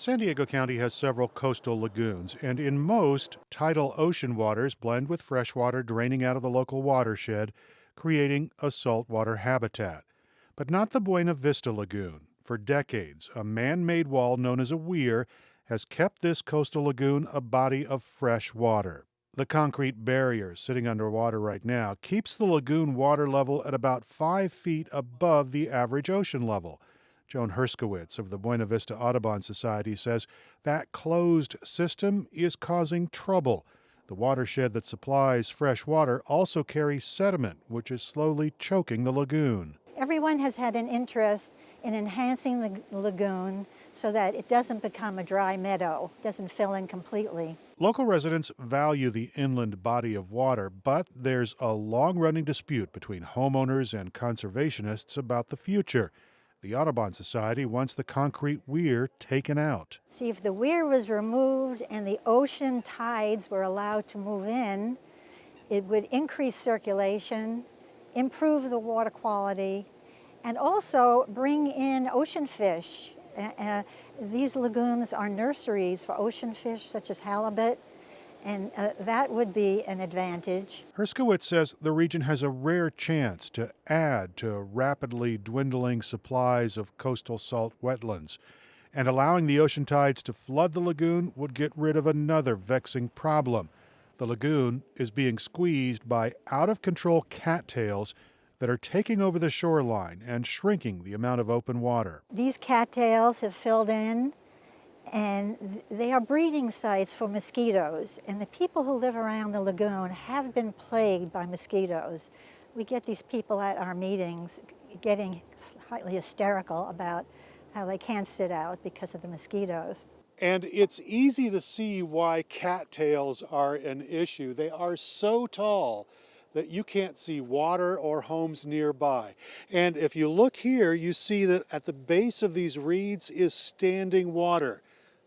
San Diego County has several coastal lagoons, and in most, tidal ocean waters blend with fresh water draining out of the local watershed, creating a saltwater habitat. But not the Buena Vista Lagoon. For decades, a man-made wall known as a weir has kept this coastal lagoon a body of fresh water. The concrete barrier sitting underwater right now keeps the lagoon water level at about 5 feet above the average ocean level. Joan Herskowitz of the Buena Vista Audubon Society says that closed system is causing trouble. The watershed that supplies fresh water also carries sediment, which is slowly choking the lagoon. Everyone has had an interest in enhancing the lagoon so that it doesn't become a dry meadow, doesn't fill in completely. Local residents value the inland body of water, but there's a long-running dispute between homeowners and conservationists about the future. The Audubon Society wants the concrete weir taken out. See, if the weir was removed and the ocean tides were allowed to move in, it would increase circulation, improve the water quality, and also bring in ocean fish. These lagoons are nurseries for ocean fish such as halibut, and that would be an advantage. Herskowitz says the region has a rare chance to add to rapidly dwindling supplies of coastal salt wetlands, and allowing the ocean tides to flood the lagoon would get rid of another vexing problem. The lagoon is being squeezed by out-of-control cattails that are taking over the shoreline and shrinking the amount of open water. These cattails have filled in, and they are breeding sites for mosquitoes. And the people who live around the lagoon have been plagued by mosquitoes. We get these people at our meetings getting slightly hysterical about how they can't sit out because of the mosquitoes. And it's easy to see why cattails are an issue. They are so tall that you can't see water or homes nearby. And if you look here, you see that at the base of these reeds is standing water.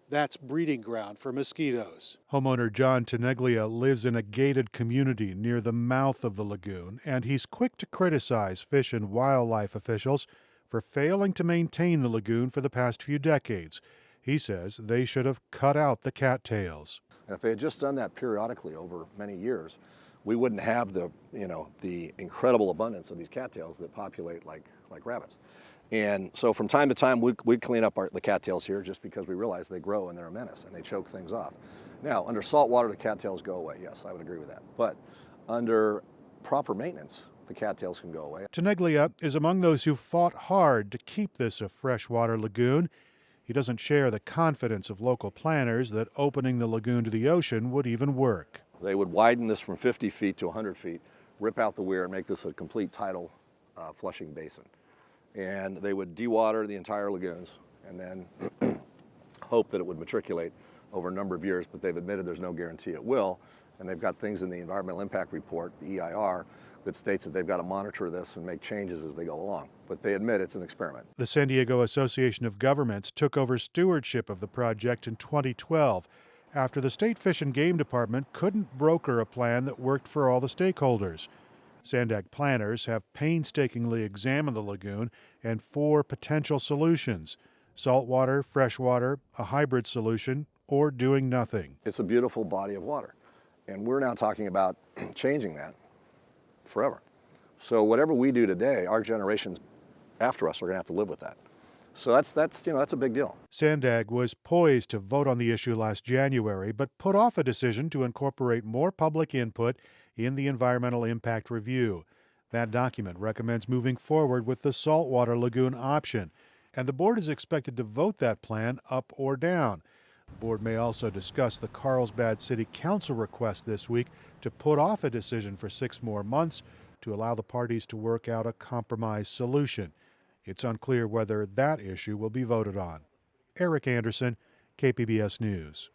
That's breeding ground for mosquitoes. Homeowner John Teneglia lives in a gated community near the mouth of the lagoon, and he's quick to criticize fish and wildlife officials for failing to maintain the lagoon for the past few decades. He says they should have cut out the cattails. And if they had just done that periodically over many years, we wouldn't have the incredible abundance of these cattails that populate like rabbits. And so from time to time, we clean up the cattails here just because we realize they grow and they're a menace and they choke things off. Now, under salt water, the cattails go away. Yes, I would agree with that. But under proper maintenance, the cattails can go away. Teneglia is among those who fought hard to keep this a freshwater lagoon. He doesn't share the confidence of local planners that opening the lagoon to the ocean would even work. They would widen this from 50 feet to 100 feet, rip out the weir and make this a complete tidal flushing basin. And they would dewater the entire lagoons and then hope that it would matriculate over a number of years, but they've admitted there's no guarantee it will. And they've got things in the Environmental Impact Report, the EIR, that states that they've got to monitor this and make changes as they go along. But they admit it's an experiment. The San Diego Association of Governments took over stewardship of the project in 2012 after the State Fish and Game Department couldn't broker a plan that worked for all the stakeholders. SANDAG planners have painstakingly examined the lagoon and 4 potential solutions: saltwater, freshwater, a hybrid solution, or doing nothing. It's a beautiful body of water, and we're now talking about changing that forever. So whatever we do today, our generations after us are going to have to live with that. So that's a big deal. SANDAG was poised to vote on the issue last January, but put off a decision to incorporate more public input in the Environmental Impact Review. That document recommends moving forward with the saltwater lagoon option, and the board is expected to vote that plan up or down. The board may also discuss the Carlsbad City Council request this week to put off a decision for 6 more months to allow the parties to work out a compromise solution. It's unclear whether that issue will be voted on. Eric Anderson, KPBS News.